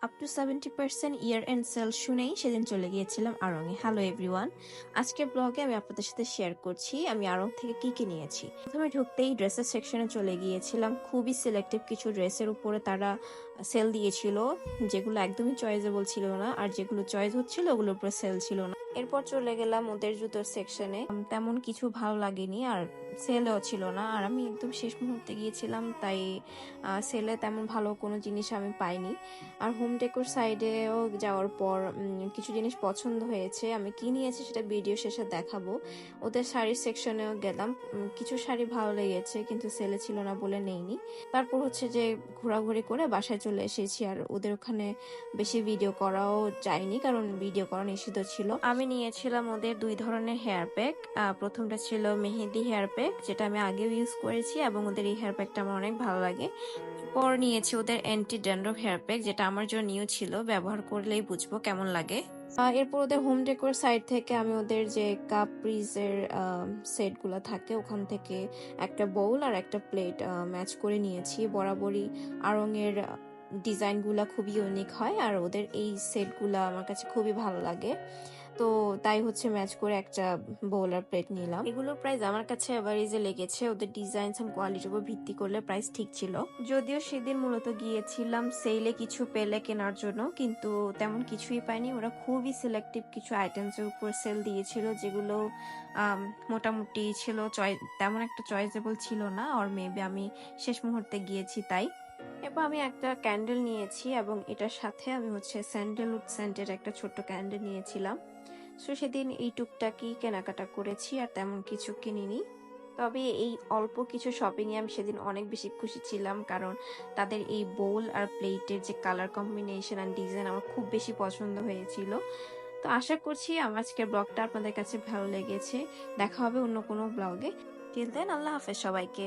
Up to 70% year end sale শুনেই সেদিন চলে গিয়েছিলাম আড়ংয়ে। হ্যালো এভরিওয়ান, আজকের ব্লগে আমি আপনাদের সাথে শেয়ার করছি আমি আড়ং থেকে কি কি নিয়েছি। প্রথমে ঢুকতেই ড্রেসের সেকশনে চলে গিয়েছিলাম। খুবই সিলেক্টিভ কিছু ড্রেসের উপরে তারা সেল দিয়েছিল, যেগুলো একদমই চয়েসেবল ছিল না, আর যেগুলো চয়েস হচ্ছিল ওগুলোর উপরে সেল ছিল না। এরপর চলে গেলাম ওদের জুতোর সেকশনে। তেমন কিছু ভালো লাগেনি আর সেলও ছিল না, আর আমি একদম শেষ মুহূর্তে গিয়েছিলাম, তাই সেলে তেমন ভালো কোনো জিনিস আমি পাইনি। আর হোম ডেকোর সাইডেও যাওয়ার পর কিছু জিনিস পছন্দ হয়েছে, আমি কি নিয়েছি সেটা ভিডিও শেষে দেখাবো। ওদের শাড়ির সেকশনেও গেলাম, কিছু শাড়ি ভালো লেগেছে কিন্তু সেলে ছিল না বলে নেইনি। তারপর হচ্ছে যে ঘোরাঘুরি করে বাসায় চলে এসেছি, আর ওদের ওখানে বেশি ভিডিও করাও যায়নি কারণ ভিডিও করা নিষিদ্ধ ছিল। আমি নিয়েছিলাম ওদের দুই ধরনের হেয়ার প্যাক। প্রথমটা ছিল মেহেদি হেয়ার প্যাক, যেটা আমি আগেও ইউজ করেছি এবং ওদের এই হেয়ার প্যাকটা আমার অনেক ভালো লাগে। পর নিয়েছি ওদের অ্যান্টি ড্যান্ড্রফ হেয়ার প্যাক, যেটা আমার জন্য নিউ ছিল, ব্যবহার করলেই বুঝবো কেমন লাগে। এরপর ওদের হোম ডেকোর সাইড থেকে আমি ওদের যে কাপ্রিজের সেটগুলো থাকে ওখান থেকে একটা বোল আর একটা প্লেট ম্যাচ করে নিয়েছি। বরাবরই আড়ংয়ের ডিজাইনগুলা খুবই ইউনিক হয়, আর ওদের এই সেটগুলা আমার কাছে খুবই ভালো লাগে, তো তাই হচ্ছে ম্যাচ করে একটা বোল আর প্লেট নিলাম। এগুলোর প্রাইস আমার কাছে এভারেজে লেগেছে, ওদের ডিজাইন এন্ড কোয়ালিটির উপর ভিত্তি করলে প্রাইস ঠিক ছিল। যদিও সেদিন মূলত গিয়েছিলাম সেলে কিছু পেলে কেনার জন্য, কিন্তু তেমন কিছুই পাইনি। ওরা খুবই সিলেক্টিভ কিছু আইটেমসের উপর সেল দিয়েছিল, যেগুলো মোটামুটি ছিল, তেমন একটা চয়েসেবল ছিল না, আর মেবি আমি শেষ মুহূর্তে গিয়েছি তাই। এরপর আমি একটা ক্যান্ডেল নিয়েছি এবং এটার সাথে আমি হচ্ছে স্যান্ডেলউড সেন্টের একটা ছোট্ট ক্যান্ডেল নিয়েছিলাম। সো সেদিন এই টুকটাকি কেনাকাটা করেছি, আর তেমন কিছু কিনিনি। তবে এই অল্প কিছু শপিং এ আমি সেদিন অনেক বেশি খুশি ছিলাম, কারণ তাদের এই বোল আর প্লেটের যে কালার কম্বিনেশন আর ডিজাইন আমার খুব বেশি পছন্দ হয়েছিল। তো আশা করছি আমার আজকের ব্লগটা আপনাদের কাছে ভালো লেগেছে। দেখা হবে অন্য কোনো ব্লগে। টিল দেন, আল্লাহ হাফেজ সবাইকে।